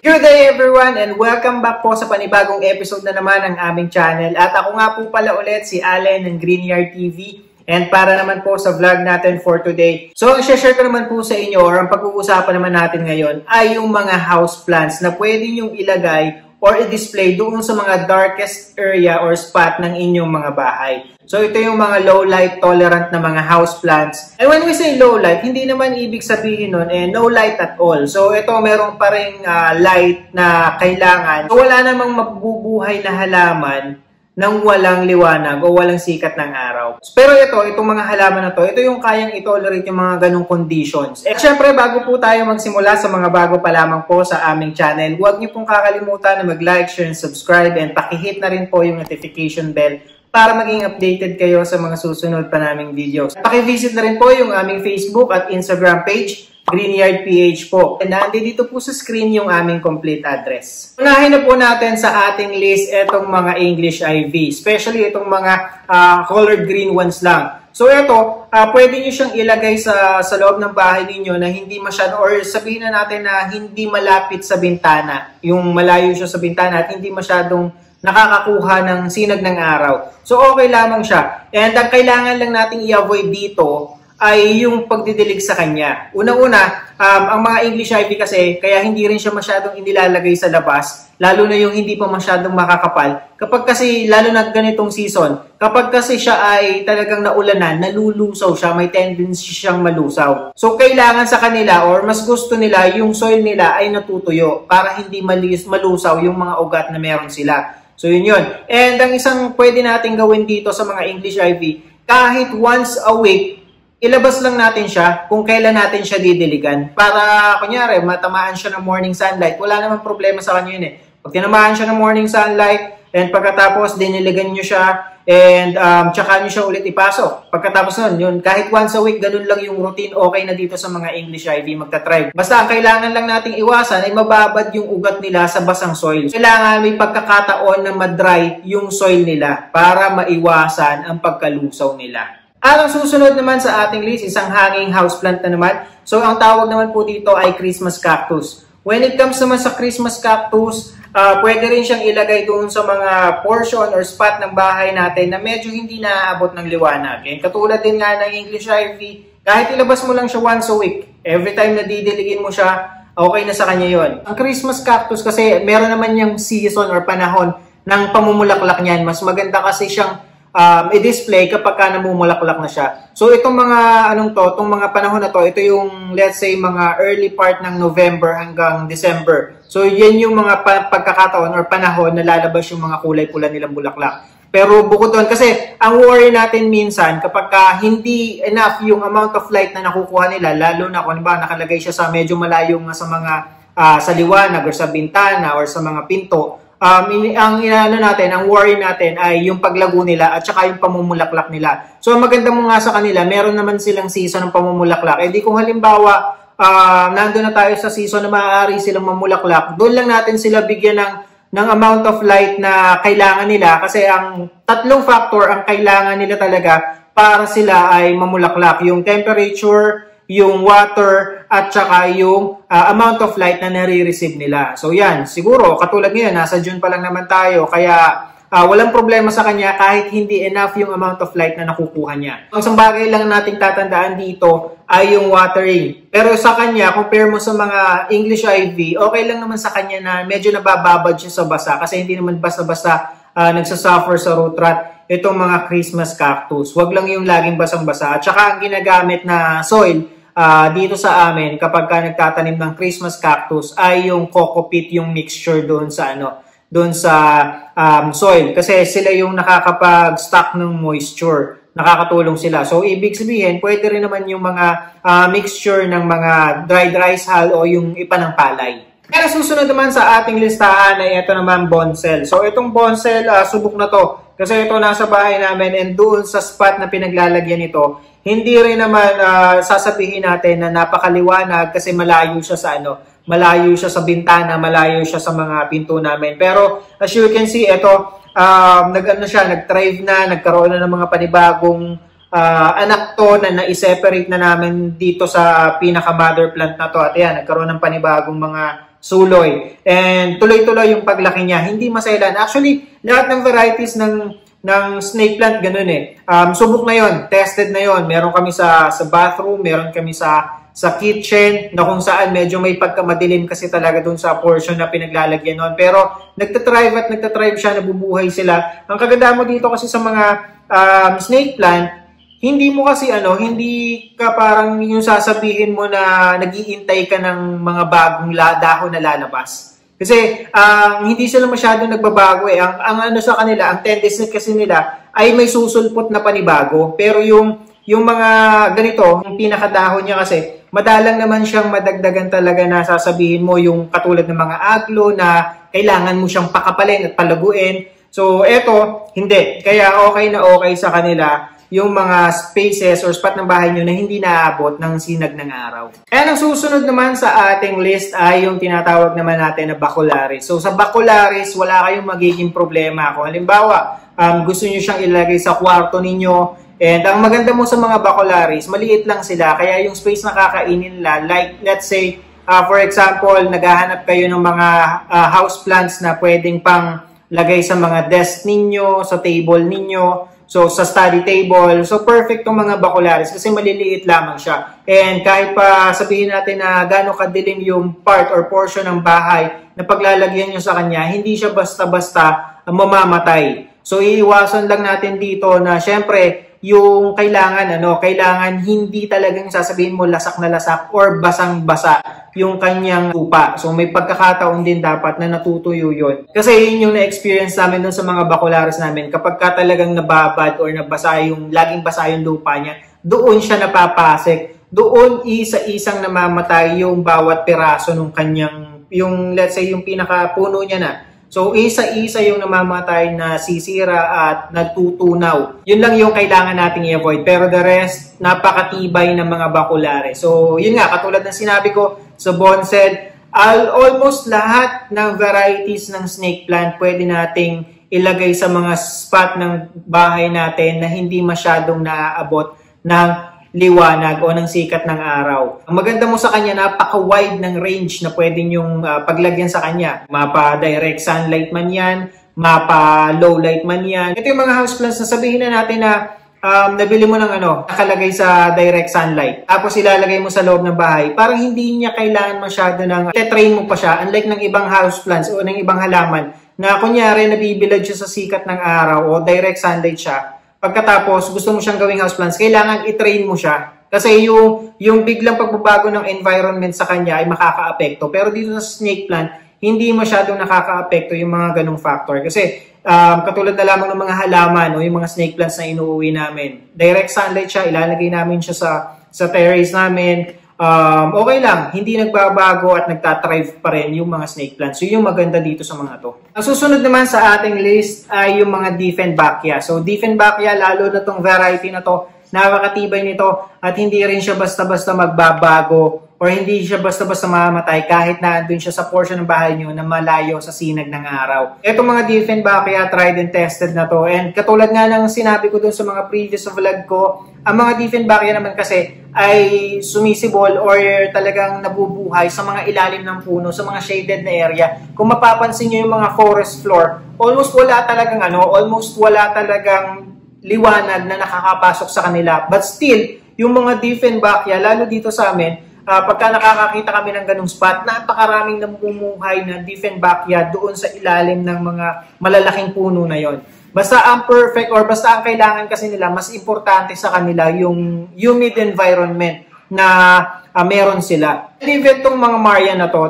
Good day everyone and welcome back po sa panibagong episode na naman ng aming channel. At ako nga po pala ulit si Allen ng Greenyard TV. And para naman po sa vlog natin for today. So, ang share ko naman po sa inyo or ang pag-uusapan naman natin ngayon ay yung mga house plants na pwede nyong ilagay or i-display doon sa mga darkest area or spot ng inyong mga bahay. So, ito yung mga low light tolerant na mga house plants. And when we say low light, hindi naman ibig sabihin nun no light at all. So, ito meron pa ring light na kailangan. So, wala namang mabubuhay na halaman nang walang liwanag o walang sikat ng araw. Pero itong mga halaman na ito yung kayang i-tolerate yung mga ganong conditions. At syempre, bago po tayo magsimula sa mga bago pa lamang po sa aming channel, huwag niyo pong kakalimutan na mag-like, share, and subscribe, and pakihit na rin po yung notification bell para maging updated kayo sa mga susunod pa naming videos. Paki-visit na rin po yung aming Facebook at Instagram page, Greenyard PH po. And nandito po sa screen yung aming complete address. Unahin na po natin sa ating list itong mga English ivy, especially itong mga colored green ones lang. So ito, pwede nyo siyang ilagay sa loob ng bahay ninyo na hindi masyado, or sabihin na natin na hindi malapit sa bintana. Yung malayo siya sa bintana at hindi masyadong nakakakuha ng sinag ng araw. So okay lamang siya. And ang kailangan lang nating i-avoid dito ay yung pagdidilig sa kanya. Unang-una, ang mga English ivy kasi, kaya hindi rin siya masyadong inilalagay sa labas, lalo na yung hindi pa masyadong makakapal. Kapag kasi, lalo na ganitong season, kapag kasi siya ay talagang naulanan, nalulusaw siya, may tendency siyang malusaw. So, kailangan sa kanila, or mas gusto nila, yung soil nila ay natutuyo para hindi malusaw yung mga ugat na meron sila. So, yun. And ang isang pwede natin gawin dito sa mga English ivy, kahit once a week, ilabas lang natin siya kung kailan natin siya didiligan. Para, kunyari, matamaan siya ng morning sunlight. Wala namang problema sa kanya yun eh. Pag tinamaan siya ng morning sunlight, and pagkatapos diniligan nyo siya, and tsaka nyo siya ulit ipasok. Pagkatapos nun, yun, kahit once a week, ganun lang yung routine, okay na dito sa mga English ivy, magta-thrive. Basta ang kailangan lang nating iwasan ay mababad yung ugat nila sa basang soil. Kailangan may pagkakataon na madry yung soil nila para maiwasan ang pagkalusaw nila. At ang susunod naman sa ating list, isang hanging houseplant na naman. So, ang tawag naman po dito ay Christmas cactus. When it comes naman sa Christmas cactus, pwede rin siyang ilagay doon sa mga portion or spot ng bahay natin na medyo hindi naaabot ng liwanag. And katulad din nga ng English ivy, kahit ilabas mo lang siya once a week, every time na didiligin mo siya, okay na sa kanya yon. Ang Christmas cactus kasi meron naman yung season or panahon ng pamumulaklak niyan. Mas maganda kasi siyang i-display kapag ka namumulaklak na siya. So itong mga itong mga panahon na to, ito yung let's say mga early part ng November hanggang December. So yan yung mga pagkakataon or panahon na lalabas yung mga kulay pula nilang bulaklak. Pero bukod doon, kasi ang worry natin minsan kapag hindi enough yung amount of light na nakukuha nila, lalo na kung ba nakalagay siya sa medyo malayo sa mga sa liwanag or sa bintana or sa mga pinto, ang worry natin ay yung paglago nila at saka yung pamumulaklak nila. So, ang maganda mo nga sa kanila, meron naman silang season ng pamumulaklak. Eh di kung halimbawa, nandun na tayo sa season na maaari silang mamulaklak, doon lang natin sila bigyan ng amount of light na kailangan nila. Kasi ang tatlong factor ang kailangan nila talaga para sila ay mamulaklak. Yung temperature, yung water, at saka yung amount of light na nare-receive nila. So yan, siguro, katulad ngayon, nasa June pa lang naman tayo, kaya walang problema sa kanya kahit hindi enough yung amount of light na nakukuha niya. Ang isang bagay lang nating tatandaan dito ay yung watering. Pero sa kanya, compare mo sa mga English ivy, okay lang naman sa kanya na medyo nabababad siya sa basa kasi hindi naman basta-basta nagsasuffer sa root rot itong mga Christmas cactus. Huwag lang yung laging basang-basa. At saka ang ginagamit na soil dito sa amin kapag nagtatanim ng Christmas cactus ay yung coco peat, yung mixture doon sa soil kasi sila yung nakakapag-stock ng moisture, nakakatulong sila. So ibig sabihin, pwede rin naman yung mga mixture ng mga dried rice hull o yung ipa ng palay. Pero susunod naman sa ating listahan ay ito naman bonsel. So itong bonsel, subok na to kasi ito nasa bahay namin and doon sa spot na pinaglalagyan ito, hindi rin naman sasabihin natin na napakaliwanag kasi malayo siya sa malayo siya sa bintana, malayo siya sa mga pinto namin. Pero as you can see, ito nag-thrive na, nagkaroon na ng mga panibagong anak to na na-separate na namin dito sa pinaka-mother plant na to. At yan, nagkaroon ng panibagong mga suloy. And tuloy-tuloy yung paglaki niya, hindi masailan. Actually, lahat ng varieties ng snake plant, ganun eh. Subok na yon, tested na yon. Meron kami sa bathroom, meron kami sa kitchen, na kung saan medyo may pagkamadilim kasi talaga dun sa portion na pinaglalagyan nun. Pero nagtatrive siya, nabubuhay sila. Ang kaganda mo dito kasi sa mga snake plant, hindi mo kasi hindi ka parang yung sasabihin mo na nag-iintay ka ng mga bagong dahon na lalabas. Kasi hindi sila masyadong nagbabago eh. Ang sa kanila, ang tendency kasi nila ay may susulpot na panibago. Pero yung mga ganito, yung pinakadahon niya kasi, madalang naman siyang madagdagan talaga na sasabihin mo yung katulad ng mga aglo na kailangan mo siyang pakapalin at palaguin. So, eto, hindi. Kaya okay na okay sa kanila yung mga spaces or spot ng bahay nyo na hindi naaabot ng sinag ng araw. And ang susunod naman sa ating list ay yung tinatawag naman natin na bacularis. So, sa bacularis, wala kayong magiging problema. Kung halimbawa, gusto nyo siyang ilagay sa kwarto ninyo, and ang maganda mo sa mga bacularis, maliit lang sila. Kaya yung space na kakainin nila, like let's say, for example, naghahanap kayo ng mga house plants na pwedeng pang lagay sa mga desk ninyo, sa table ninyo, so sa study table. So perfect tong mga bacularis kasi maliliit lamang siya. And kahit pa sabihin natin na gano'ng kadilim yung part or portion ng bahay na paglalagyan nyo sa kanya, hindi siya basta-basta mamamatay. So iiwasan lang natin dito na syempre, yung kailangan hindi talagang sasabihin mo lasak na lasak or basang-basa yung kanyang lupa. So may pagkakataon din dapat na natutuyo yun. Kasi yun yung na-experience namin dun sa mga bacularis namin. Kapag ka talagang nababad or nabasa laging basa yung lupa niya, doon siya napapasek. Doon isa-isang namamatay yung bawat piraso ng kanyang, let's say yung pinakapuno niya na. So, isa-isa yung namamatay na sisira at nagtutunaw. Yun lang yung kailangan nating i-avoid. Pero the rest, napakatibay ng mga bacularis. So, yun nga, katulad ng sinabi ko sa bonsai, almost lahat ng varieties ng snake plant pwede nating ilagay sa mga spot ng bahay natin na hindi masyadong naaabot ng liwanag o ng sikat ng araw. Ang maganda mo sa kanya, napaka-wide ng range na pwede nyong paglagyan sa kanya. Mapa-direct sunlight man yan, mapa-low light man yan. Ito yung mga houseplants na sabihin na natin na nabili mo ng nakalagay sa direct sunlight. Tapos ilalagay mo sa loob ng bahay. Parang hindi niya kailangan masyado ng tetrain mo pa siya. Unlike ng ibang houseplants o ng ibang halaman na kunyari nabibilad siya sa sikat ng araw o direct sunlight siya. Pagkatapos, gusto mo siyang gawing houseplants, kailangan i-train mo siya. Kasi yung biglang pagbabago ng environment sa kanya ay makaka-apekto. Pero dito sa snake plant, hindi masyadong nakaka-apekto yung mga ganong factor. Kasi katulad na lamang ng mga halaman o yung mga snake plants na inuuwi namin. Direct sunlight siya, ilalagay namin siya sa terrace namin. Okay lang, hindi nagbabago at nagtatrive pa rin yung mga snake plants. So, yung maganda dito sa mga to. Ang susunod naman sa ating list ay yung mga Dieffenbachia. So, Dieffenbachia, lalo na tong variety na to, napakatibay nito at hindi rin siya basta-basta magbabago or hindi siya basta-basta mamamatay kahit na andun siya sa portion ng bahay nyo na malayo sa sinag ng araw. Itong mga Dieffenbachia, tried and tested na to. And katulad nga ng sinabi ko dun sa mga previous vlog ko, ang mga Dieffenbachia naman kasi ay sumisibol or talagang nabubuhay sa mga ilalim ng puno, sa mga shaded na area. Kung mapapansin nyo yung mga forest floor, almost wala talagang liwanag na nakakapasok sa kanila. But still, yung mga Dieffenbachia, lalo dito sa amin, pagka nakakakita kami ng ganung spot, napakaraming namumuhay na Dieffenbachia doon sa ilalim ng mga malalaking puno na yon. Basta ang perfect or basta ang kailangan kasi nila, mas importante sa kanila yung humid environment na meron sila. Even tong mga Marian na to,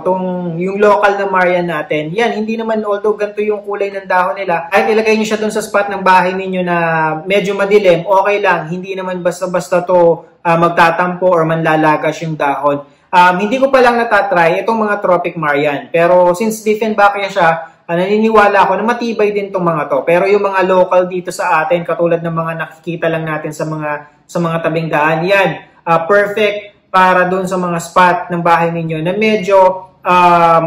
yung local na Marian natin, yan, hindi naman, although ganito yung kulay ng dahon nila, kahit ilagay nyo siya dun sa spot ng bahay ninyo na medyo madilim, okay lang, hindi naman basta-basta to magtatampo or manlalagas yung dahon. Hindi ko pa lang natatry itong mga tropic Marian, pero since Dieffenbachia siya, naniniwala ako na matibay din tong mga to. Pero yung mga local dito sa atin, katulad ng mga nakikita lang natin sa mga tabing daan, yan, perfect para doon sa mga spot ng bahay ninyo na medyo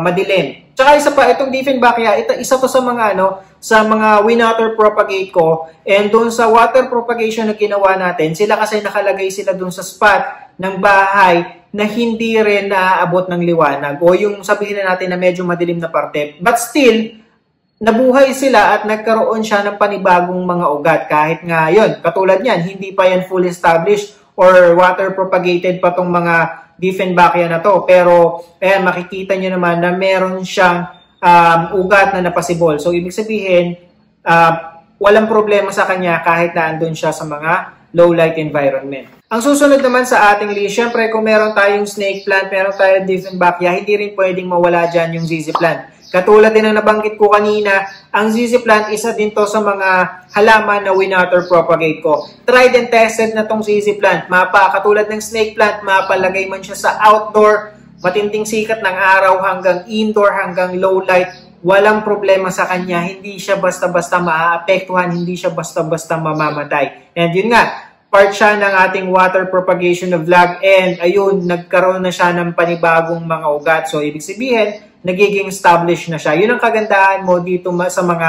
madilim. Tsaka isa pa, itong Dieffenbachia, isa to sa mga win-water propagate ko. And doon sa water propagation na ginawa natin, sila kasi nakalagay sila doon sa spot ng bahay na hindi rin naaabot ng liwanag o yung sabihin na natin na medyo madilim na parte. But still, nabuhay sila at nagkaroon siya ng panibagong mga ugat kahit nga yun. Katulad niyan, hindi pa yan fully established or water propagated pa tong mga Diefenbachia na to. Pero ayan, makikita nyo naman na meron siyang ugat na napasibol. So ibig sabihin, walang problema sa kanya kahit na andun siya sa mga low light environment. Ang susunod naman sa ating list, syempre kung meron tayong snake plant, meron tayong Diefenbachia, hindi rin pwedeng mawala dyan yung ZZ plant. Katulad din ng nabanggit ko kanina, ang ZZ plant isa din to sa mga halaman na winater propagate ko. Tried and tested na tong ZZ plant. Katulad ng snake plant, mapalagay man siya sa outdoor, matinding sikat ng araw hanggang indoor, hanggang low light, walang problema sa kanya. Hindi siya basta-basta maaapektuhan, hindi siya basta-basta mamamatay. And yun nga, part siya ng ating water propagation of vlog and ayun, nagkaroon na siya ng panibagong mga ugat. So, ibig sabihin, nagiging established na siya. Yun ang kagandahan mo dito sa mga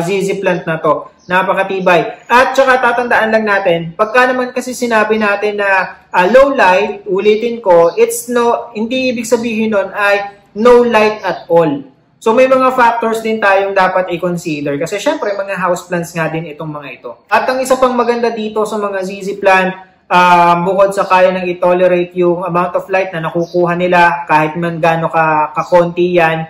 ZZ plant na to. Napakatibay. At saka tatandaan lang natin, pagka naman kasi sinabi natin na low light, ulitin ko, hindi ibig sabihin nun ay no light at all. So may mga factors din tayong dapat i-consider kasi syempre mga houseplants nga din itong mga ito. At ang isa pang maganda dito sa mga ZZ plant, bukod sa kaya nang i-tolerate yung amount of light na nakukuha nila kahit man gaano kakonti yan,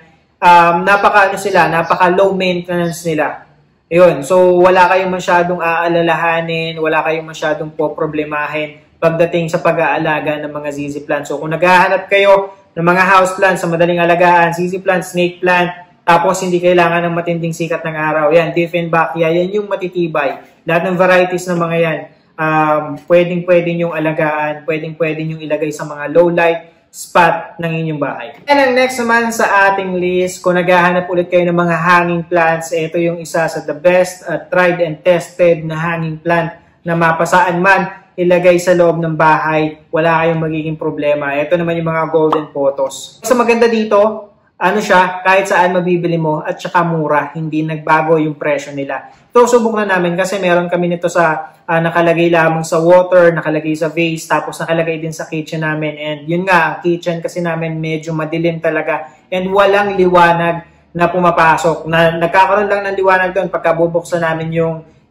napaka low maintenance nila. Ayun, so wala kayong masyadong aalalahanin, wala kayong masyadong poproblemahin pagdating sa pag-aalaga ng mga ZZ plant. So kung naghahanap kayo ng mga house plants sa madaling alagaan, ZZ plant, snake plant, tapos hindi kailangan ng matinding sikat ng araw. Yan, Diefenbachia, yan yung matitibay. Lahat ng varieties ng mga yan, pwedeng yung alagaan, pwedeng yung ilagay sa mga low light spot ng inyong bahay. And ang next naman sa ating list, kung naghahanap ulit kayo ng mga hanging plants, ito yung isa sa the best, tried and tested na hanging plant na mapasaan man ilagay sa loob ng bahay, wala kayong magiging problema. Ito naman yung mga golden pothos. Sa maganda dito, kahit saan mabibili mo at saka mura, hindi nagbago yung presyo nila. Ito, subok na namin kasi meron kami nito sa nakalagay lamang sa water, nakalagay sa vase, tapos nakalagay din sa kitchen namin. And yun nga, ang kitchen kasi namin medyo madilim talaga and walang liwanag na pumapasok. Nagkakaroon lang ng liwanag doon pagka bubuksan namin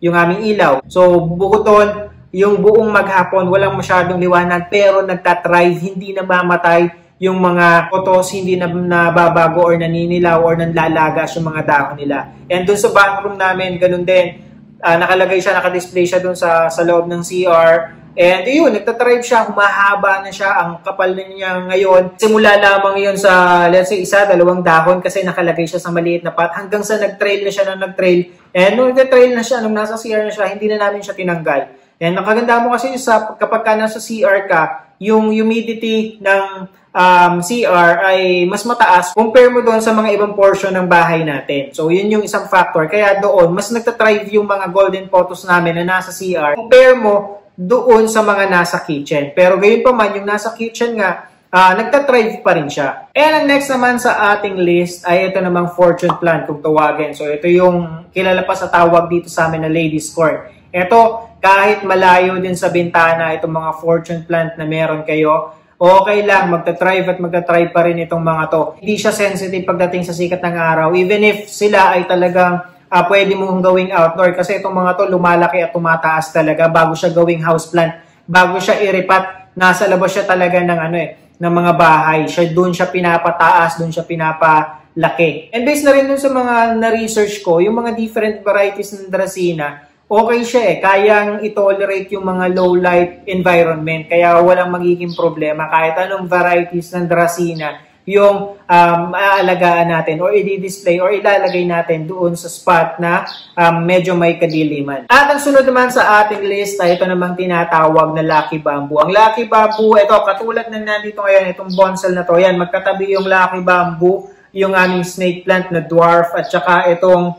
yung aming ilaw. So, bukod doon, yung buong maghapon, walang masyadong liwanag pero nagtatrive, hindi namamatay yung mga photos, hindi na nababago or naninilaw or nanlalagas yung mga dahon nila. And dun sa bathroom namin, ganun din, nakalagay siya, nakadisplay siya dun sa loob ng CR. And yun, nagtatrive siya, humahaba na siya, ang kapal na niya ngayon. Simula lamang yun sa, let's say, 1-2 dahon kasi nakalagay siya sa maliit na pot hanggang sa nag-trail na siya na nag-trail. And nung nag-trail na siya, nung nasa CR na siya, hindi na namin siya tinanggal. And nakaganda mo kasi kapag ka nasa CR ka, yung humidity ng CR ay mas mataas compare mo doon sa mga ibang portion ng bahay natin. So, yun yung isang factor. Kaya doon, mas nagtatrive yung mga golden pothos namin na nasa CR compare mo doon sa mga nasa kitchen. Pero gayon pa man, yung nasa kitchen nga, nagtatrive pa rin siya. And ang next naman sa ating list ay ito namang fortune plant kung tawagin. So, ito yung kilala pa sa tawag dito sa amin na ladies court. Ito, kahit malayo din sa bintana itong mga fortune plant na meron kayo, okay lang, magta-thrive at magta-thrive pa rin itong mga to. Hindi siya sensitive pagdating sa sikat ng araw, even if sila ay talagang pwede mong gawing outdoor kasi itong mga to lumalaki at tumataas talaga bago siya gawing houseplant. Bago siya iripat, nasa labas siya talaga ng ng mga bahay. Doon siya pinapataas, doon siya pinapalaki. And based na rin dun sa mga na-research ko, yung mga different varieties ng Dracena, okay siya kayang i-tolerate yung mga low light environment, kaya walang magiging problema kahit anong varieties ng Dracena yung aalagaan natin or i-display or ilalagay natin doon sa spot na medyo may kadiliman. At ang sunod naman sa ating list ay ito namang tinatawag na Lucky Bamboo. Ang Lucky Bamboo, ito katulad ng nandito ngayon, itong bonsal na to, yan, magkatabi yung Lucky Bamboo, yung aming snake plant na dwarf at saka itong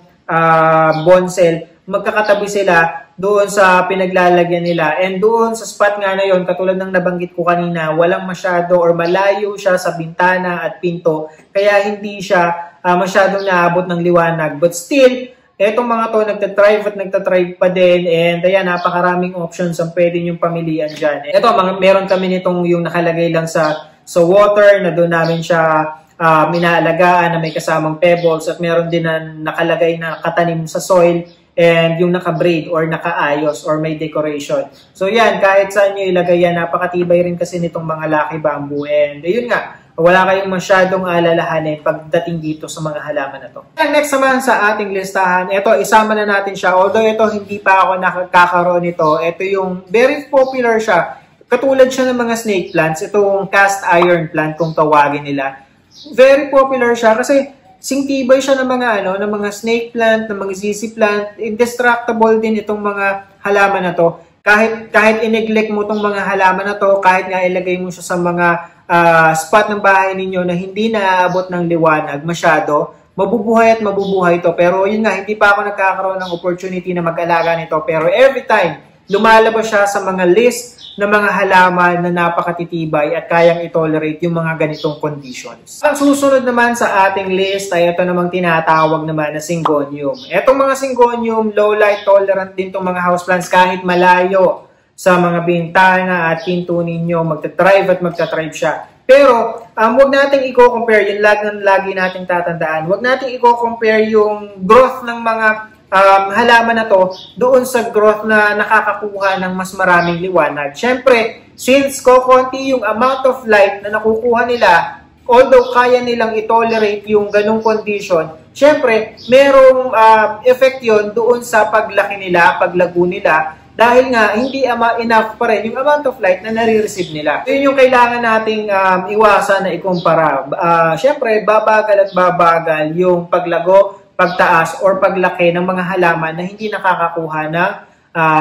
bonsal, magkakatabi sila doon sa pinaglalagyan nila. And doon sa spot nga na yon, katulad ng nabanggit ko kanina, walang masyado or malayo siya sa bintana at pinto. Kaya hindi siya masyadong naabot ng liwanag. But still, etong mga to nagtatrive at nagtatrive pa din, and ayan, napakaraming options ang pwede nyong pamilian dyan. Ito, meron kami nitong yung nakalagay lang sa water, na doon namin siya inaalagaan, na may kasamang pebbles, at meron din na nakalagay na katanim sa soil, and yung naka-braid or nakaayos or may decoration. So yan, kahit saan nyo ilagay yan, napakatibay rin kasi nitong mga Lucky Bamboo. And ayun nga, wala kayong masyadong alalahanin pagdating dito sa mga halaman na to. And next naman sa ating listahan, ito, isama na natin siya. Although ito, hindi pa ako nakakaroon nito. Ito yung very popular siya. Katulad siya ng mga snake plants. Itong cast iron plant kung tawagin nila. Very popular siya kasi singtibay siya ng mga snake plant, ng mga ZZ plant. Indestructible din itong mga halaman na to. Kahit ineglect mo itong mga halaman na to, kahit nga ilagay mo siya sa mga spot ng bahay ninyo na hindi naaabot ng liwanag masyado, mabubuhay at mabubuhay ito. Pero yun nga, hindi pa ako nagkakaroon ng opportunity na mag-alaga nito. Pero every time, lumalabas siya sa mga list ng mga halaman na napakatitibay at kayang i-tolerate yung mga ganitong conditions. Ang susunod naman sa ating list ay ito namang tinatawag naman na Syngonium. Itong mga Syngonium, low light tolerant din itong mga houseplants kahit malayo sa mga bintana at pinto ninyo, magta-thrive at magta-thrive siya. Pero, huwag nating i-compare, yung lagi nating tatandaan, huwag nating i-compare yung growth ng mga halaman na to doon sa growth na nakakakuha ng mas maraming liwanag. Siyempre, since kokonti yung amount of light na nakukuha nila, although kaya nilang i-tolerate yung ganung condition, siyempre, merong effect yun doon sa paglaki nila, paglago nila, dahil nga hindi enough pa rin yung amount of light na nare-receive nila. Yun yung kailangan nating iwasan na ikumpara. Siyempre, babagal at babagal yung paglago, pagtaas or paglaki ng mga halaman na hindi nakakakuha ng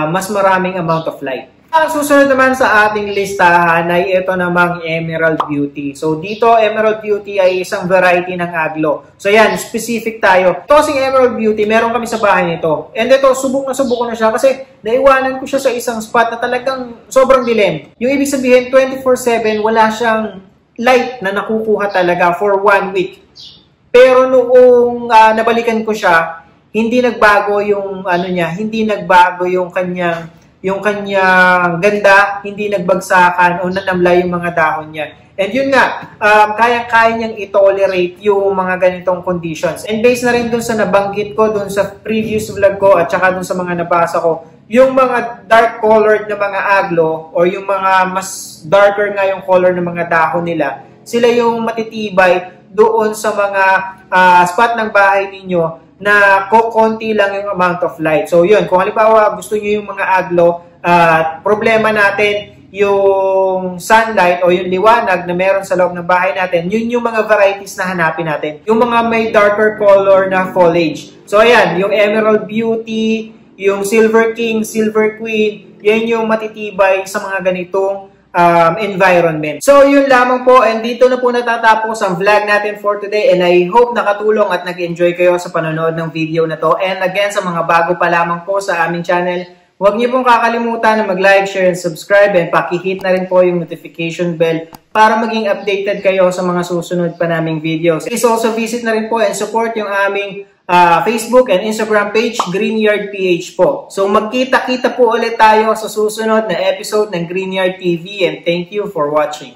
mas maraming amount of light. Ang susunod naman sa ating listahan ay ito namang Emerald Beauty. So dito, Emerald Beauty ay isang variety ng aglo. So yan, specific tayo. Ito kasing Emerald Beauty, meron kami sa bahay nito. And ito, subok na siya kasi naiwanan ko siya sa isang spot na talagang sobrang dilim. Yung ibig sabihin, 24/7, wala siyang light na nakukuha talaga for 1 week. Pero noong nabalikan ko siya, hindi nagbago yung hindi nagbago yung kanyang ganda, hindi nagbagsakan o nanamla yung mga dahon niya. And yun nga, kaya niyang i-tolerate yung mga ganitong conditions. And based na rin dun sa nabanggit ko, dun sa previous vlog ko, at saka dun sa mga nabasa ko, yung mga dark colored na mga aglo, or yung mga mas darker nga yung color ng mga dahon nila, sila yung matitibay doon sa mga spot ng bahay ninyo na konti lang yung amount of light. So yun, kung halimbawa gusto nyo yung mga aglo, problema natin yung sunlight o yung liwanag na meron sa loob ng bahay natin, yun yung mga varieties na hanapin natin. Yung mga may darker color na foliage. So ayan, yung Emerald Beauty, yung Silver King, Silver Queen, yan yung matitibay sa mga ganitong environment. So, yun lamang po, and dito na po natatapos ang vlog natin for today, and I hope nakatulong at nag-enjoy kayo sa panonood ng video na to. And again, sa mga bago pa lamang po sa aming channel, huwag niyo pong kakalimutan na mag-like, share, and subscribe, and pakihit na rin po yung notification bell para maging updated kayo sa mga susunod pa naming videos. Please also visit na rin po and support yung aming Facebook and Instagram page, Greenyard PH po. So magkita-kita po ulit tayo sa susunod na episode ng Greenyard TV, and thank you for watching.